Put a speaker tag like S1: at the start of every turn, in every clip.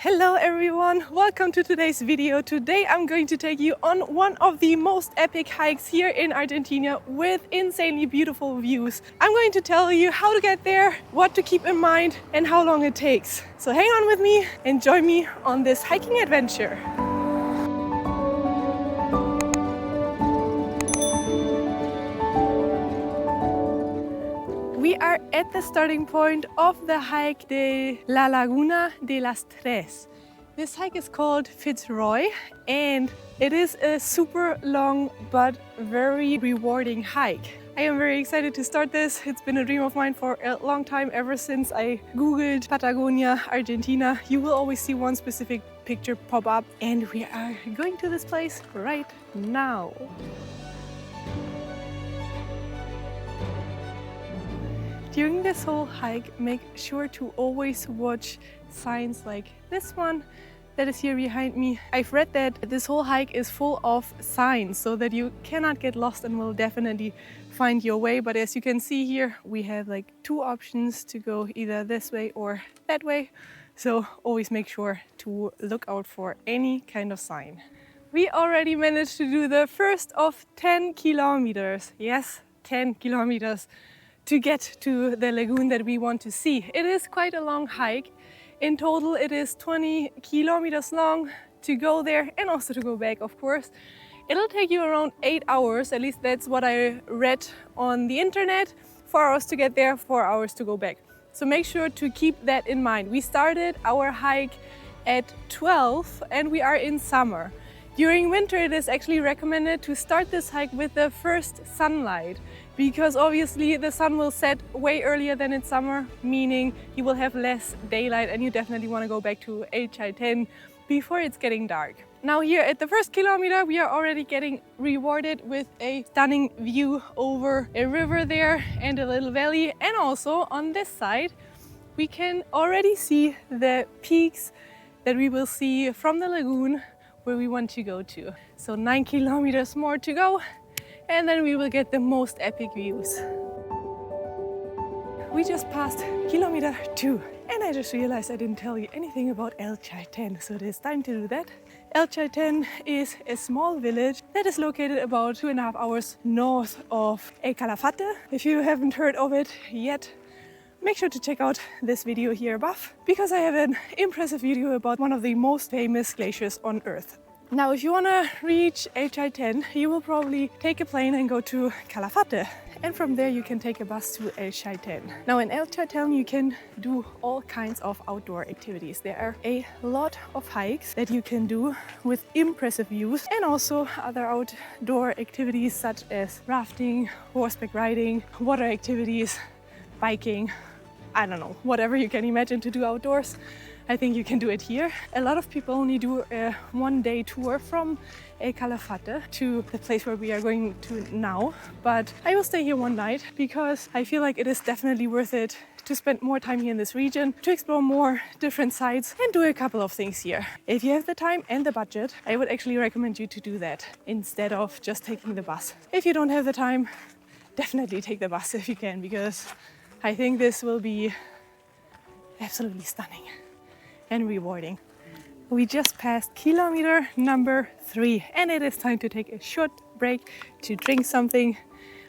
S1: Hello everyone, welcome to today's video. Today I'm going to take you on one of the most epic hikes here in Argentina with insanely beautiful views. I'm going to tell you how to get there, what to keep in mind and how long it takes. So hang on with me and join me on this hiking adventure. We are at the starting point of the hike de la Laguna de las Tres. This hike is called Fitz Roy and it is a super long but very rewarding hike. I am very excited to start this. It's been a dream of mine for a long time, ever since I googled Patagonia, Argentina. You will always see one specific picture pop up and we are going to this place right now. During this whole hike, make sure to always watch signs like this one that is here behind me. I've read that this whole hike is full of signs so that you cannot get lost and will definitely find your way. But as you can see here, we have like two options to go either this way or that way. So always make sure to look out for any kind of sign. We already managed to do the first of 10 kilometers. Yes, 10 kilometers. To get to the lagoon that we want to see. It is quite a long hike. In total it is 20 kilometers long to go there and also to go back, of course. It'll take you around 8 hours, at least that's what I read on the internet. 4 hours to get there, 4 hours to go back. So make sure to keep that in mind. We started our hike at 12 and we are in summer. During winter it is actually recommended to start this hike with the first sunlight, because obviously the sun will set way earlier than in summer, meaning you will have less daylight and you definitely want to go back to Chalten before it's getting dark. Now here at the first kilometer we are already getting rewarded with a stunning view over a river there and a little valley, and also on this side we can already see the peaks that we will see from the lagoon where we want to go to. So 9 kilometers more to go and then we will get the most epic views. We just passed kilometer 2 and I just realized I didn't tell you anything about El Chalten, so it is time to do that. El Chalten is a small village that is located about 2.5 hours north of El Calafate. If you haven't heard of it yet, make sure to check out this video here above, because I have an impressive video about one of the most famous glaciers on Earth. Now, if you want to reach El Chalten, you will probably take a plane and go to Calafate. And from there you can take a bus to El Chalten. Now in El Chalten you can do all kinds of outdoor activities. There are a lot of hikes that you can do with impressive views, and also other outdoor activities such as rafting, horseback riding, water activities, biking. I don't know, whatever you can imagine to do outdoors, I think you can do it here. A lot of people only do a one-day tour from El Calafate to the place where we are going to now, but I will stay here one night because I feel like it is definitely worth it to spend more time here in this region, to explore more different sites and do a couple of things here. If you have the time and the budget, I would actually recommend you to do that instead of just taking the bus. If you don't have the time, definitely take the bus if you can, because I think this will be absolutely stunning and rewarding. We just passed kilometer number 3 and it is time to take a short break to drink something.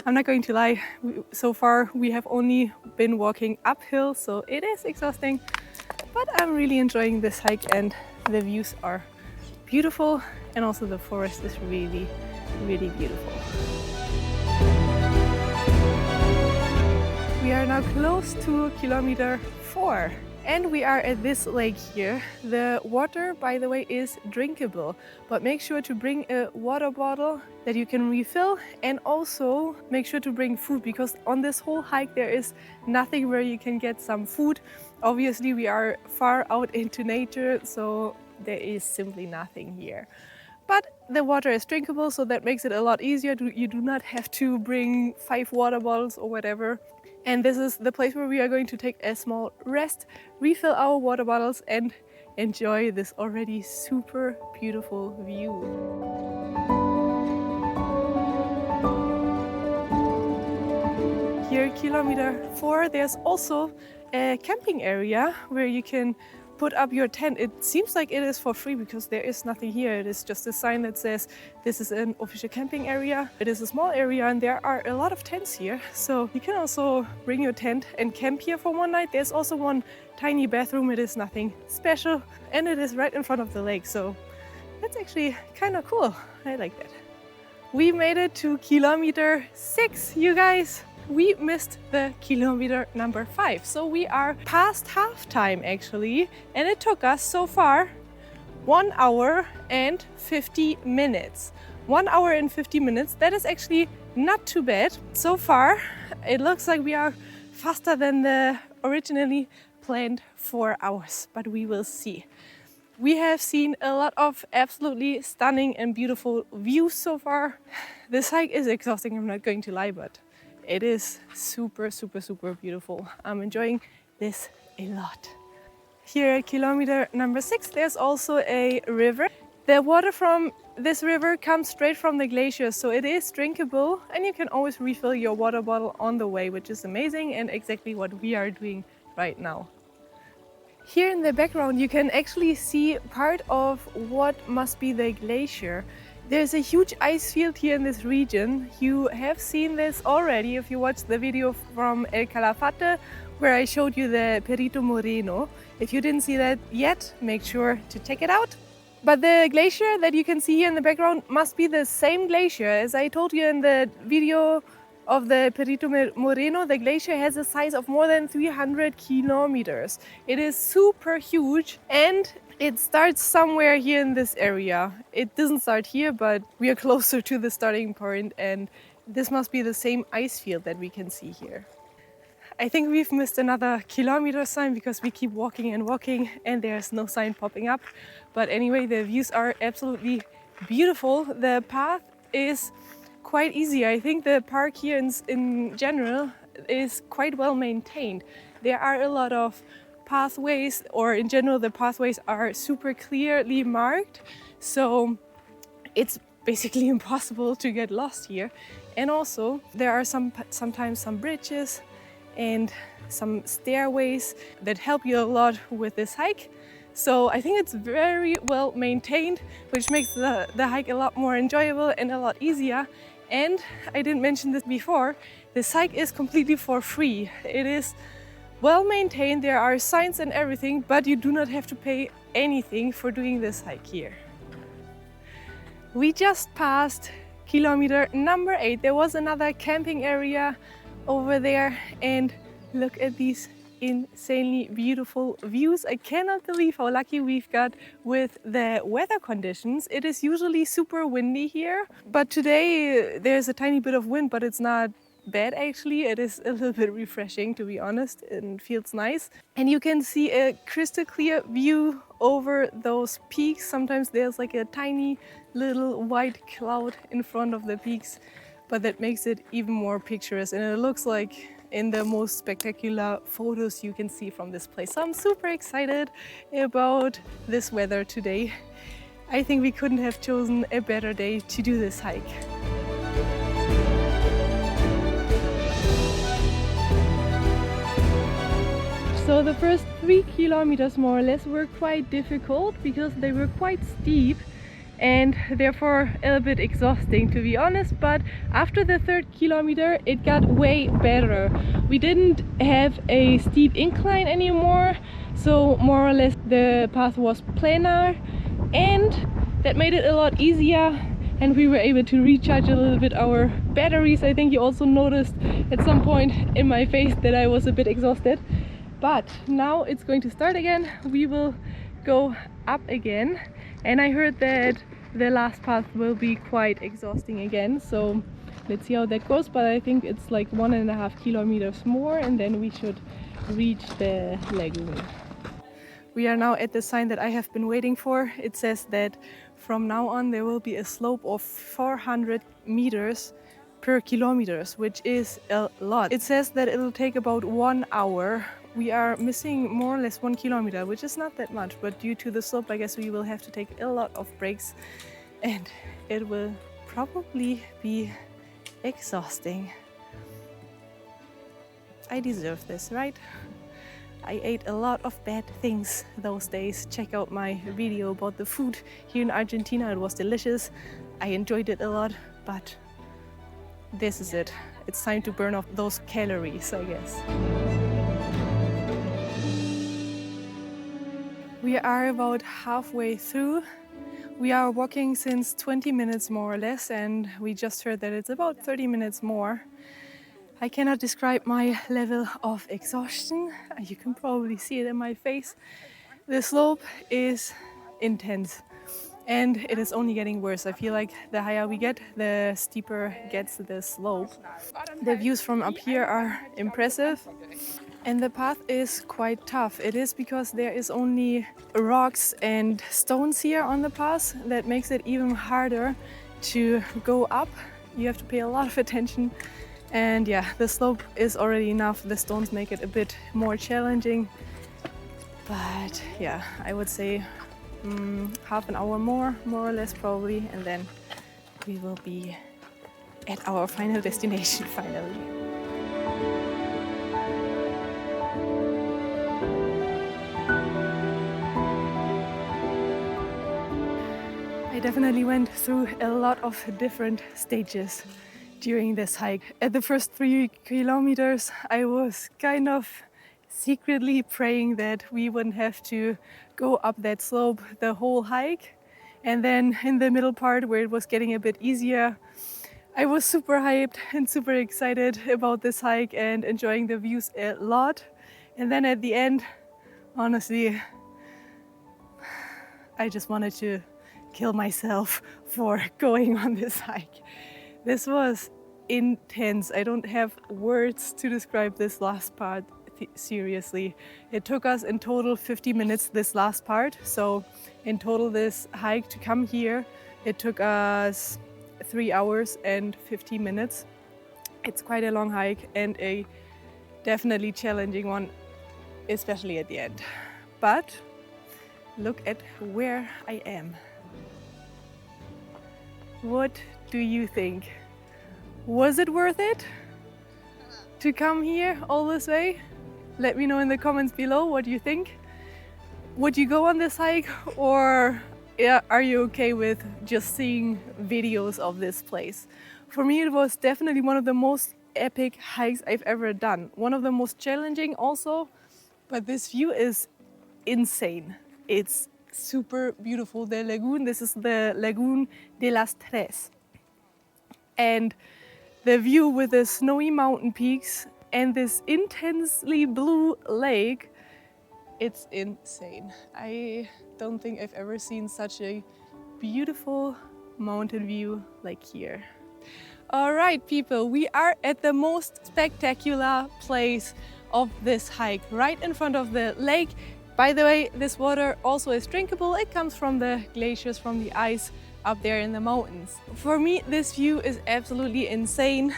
S1: I'm not going to lie, so far we have only been walking uphill, so it is exhausting, but I'm really enjoying this hike and the views are beautiful, and also the forest is really, really beautiful. We are now close to kilometer 4 and we are at this lake here. The water, by the way, is drinkable, but make sure to bring a water bottle that you can refill, and also make sure to bring food, because on this whole hike there is nothing where you can get some food. Obviously we are far out into nature, so there is simply nothing here. But the water is drinkable, so that makes it a lot easier. You do not have to bring 5 water bottles or whatever. And this is the place where we are going to take a small rest, refill our water bottles and enjoy this already super beautiful view. Here, kilometer 4, there's also a camping area where you can put up your tent. It seems like it is for free because there is nothing here. It is just a sign that says this is an official camping area. It is a small area and there are a lot of tents here. So you can also bring your tent and camp here for one night. There's also one tiny bathroom. It is nothing special and it is right in front of the lake. So that's actually kind of cool. I like that. We made it to kilometer 6, you guys. We missed the kilometer number 5. So we are past half time actually. And it took us so far 1 hour and 50 minutes. 1 hour and 50 minutes. That is actually not too bad. So far, it looks like we are faster than the originally planned 4 hours, but we will see. We have seen a lot of absolutely stunning and beautiful views so far. This hike is exhausting, I'm not going to lie, but it is super, super, super beautiful. I'm enjoying this a lot. Here at kilometer number 6, there's also a river. The water from this river comes straight from the glacier, so it is drinkable and you can always refill your water bottle on the way, which is amazing and exactly what we are doing right now. Here in the background you can actually see part of what must be the glacier. There's a huge ice field here in this region. You have seen this already if you watched the video from El Calafate where I showed you the Perito Moreno. If you didn't see that yet, make sure to check it out. But the glacier that you can see here in the background must be the same glacier. As I told you in the video of the Perito Moreno, the glacier has a size of more than 300 kilometers. It is super huge and it starts somewhere here in this area. It doesn't start here, but we are closer to the starting point and this must be the same ice field that we can see here. I think we've missed another kilometer sign because we keep walking and walking and there's no sign popping up. But anyway, the views are absolutely beautiful. The path is quite easy. I think the park here in general is quite well maintained. There are a lot of pathways, or in general the pathways are super clearly marked, so it's basically impossible to get lost here. And also there are sometimes some bridges and some stairways that help you a lot with this hike. So I think it's very well maintained, which makes the hike a lot more enjoyable and a lot easier. And I didn't mention this before, this hike is completely for free. It is well maintained, there are signs and everything, but you do not have to pay anything for doing this hike here. We just passed kilometer number 8. There was another camping area over there and look at these insanely beautiful views. I cannot believe how lucky we've got with the weather conditions. It is usually super windy here, but today there's a tiny bit of wind, but it's not bad actually. It is a little bit refreshing, to be honest, and feels nice. And you can see a crystal clear view over those peaks. Sometimes there's like a tiny little white cloud in front of the peaks, but that makes it even more picturesque and it looks like in the most spectacular photos you can see from this place. So I'm super excited about this weather today. I think we couldn't have chosen a better day to do this hike. So the first 3 kilometers more or less were quite difficult because they were quite steep and therefore a little bit exhausting, to be honest. But after the 3rd kilometer it got way better. We didn't have a steep incline anymore, so more or less the path was planar and that made it a lot easier and we were able to recharge a little bit our batteries. I think you also noticed at some point in my face that I was a bit exhausted. But now it's going to start again. We will go up again. And I heard that the last path will be quite exhausting again. So let's see how that goes. But I think it's like 1.5 kilometers more and then we should reach the lagoon. We are now at the sign that I have been waiting for. It says that from now on there will be a slope of 400 meters per kilometers, which is a lot. It says that it will take about 1 hour. We are missing more or less 1 kilometer, which is not that much, but due to the slope, I guess we will have to take a lot of breaks and it will probably be exhausting. I deserve this, right? I ate a lot of bad things those days. Check out my video about the food here in Argentina. It was delicious. I enjoyed it a lot, but this is it. It's time to burn off those calories, I guess. We are about halfway through. We are walking since 20 minutes more or less, and we just heard that it's about 30 minutes more. I cannot describe my level of exhaustion. You can probably see it in my face. The slope is intense and it is only getting worse. I feel like the higher we get, the steeper gets the slope. The views from up here are impressive. And the path is quite tough. It is because there is only rocks and stones here on the path that makes it even harder to go up. You have to pay a lot of attention. And yeah, the slope is already enough. The stones make it a bit more challenging. But yeah, I would say half an hour more or less probably. And then we will be at our final destination finally. I definitely went through a lot of different stages during this hike. At the first 3 kilometers, I was kind of secretly praying that we wouldn't have to go up that slope the whole hike. And then in the middle part where it was getting a bit easier, I was super hyped and super excited about this hike and enjoying the views a lot. And then at the end, honestly, I just wanted to kill myself for going on this hike. This was intense. I don't have words to describe this last part, seriously. It took us in total 50 minutes, this last part. So in total, this hike to come here, it took us 3 hours and 50 minutes. It's quite a long hike and a definitely challenging one, especially at the end. But look at where I am. What do you think? Was it worth it to come here all this way? Let me know in the comments below what you think. Would you go on this hike, or are you okay with just seeing videos of this place? For me, it was definitely one of the most epic hikes I've ever done. One of the most challenging also, but this view is insane. It's super beautiful. The lagoon, this is the Lagoon de las Tres. And the view with the snowy mountain peaks and this intensely blue lake, it's insane. I don't think I've ever seen such a beautiful mountain view like here. All right, people, we are at the most spectacular place of this hike, right in front of the lake. By the way, this water also is drinkable. It comes from the glaciers, from the ice up there in the mountains. For me, this view is absolutely insane.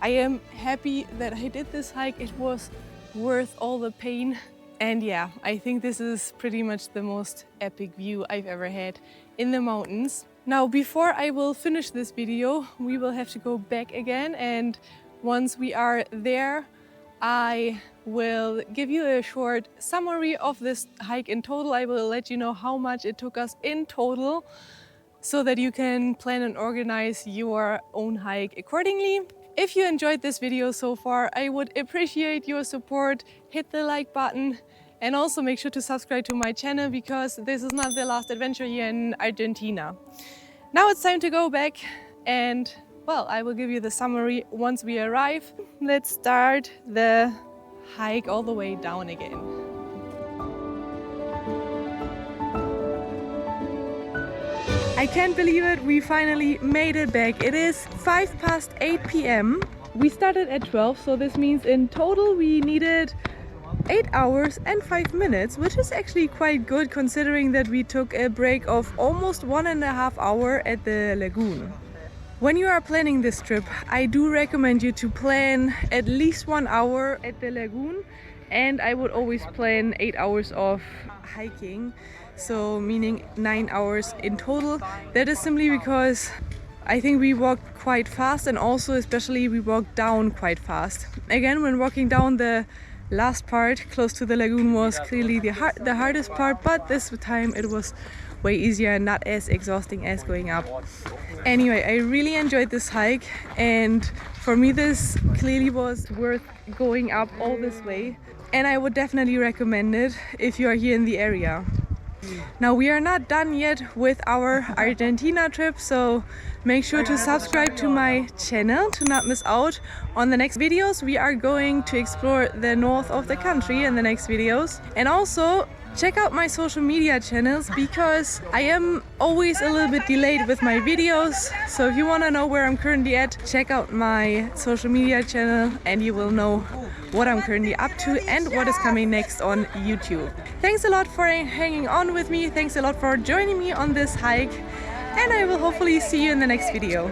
S1: I am happy that I did this hike. It was worth all the pain. And yeah, I think this is pretty much the most epic view I've ever had in the mountains. Now, before I will finish this video, we will have to go back again. And once we are there, I will give you a short summary of this hike in total. I will let you know how much it took us in total so that you can plan and organize your own hike accordingly. If you enjoyed this video so far, I would appreciate your support. Hit the like button and also make sure to subscribe to my channel, because this is not the last adventure here in Argentina. Now it's time to go back and, well, I will give you the summary once we arrive. Let's start the hike all the way down again. I can't believe it, we finally made it back. It is 8 p.m. We started at 12, so this means in total we needed 8 hours and 5 minutes, which is actually quite good considering that we took a break of almost 1.5 hours at the lagoon. When you are planning this trip, I do recommend you to plan at least 1 hour at the lagoon, and I would always plan 8 hours of hiking, so meaning 9 hours in total. That is simply because I think we walked quite fast, and also especially we walked down quite fast. Again, when walking down the last part close to the lagoon was clearly the hardest part, but this time it was way easier and not as exhausting as going up. Anyway, I really enjoyed this hike, and for me this clearly was worth going up all this way, and I would definitely recommend it if you are here in the area. Now we are not done yet with our Argentina trip, so make sure to subscribe to my channel to not miss out on the next videos. We are going to explore the north of the country in the next videos, and also check out my social media channels because I am always a little bit delayed with my videos. So if you want to know where I'm currently at, check out my social media channel and you will know what I'm currently up to and what is coming next on YouTube. Thanks a lot for hanging on with me. Thanks a lot for joining me on this hike, and I will hopefully see you in the next video.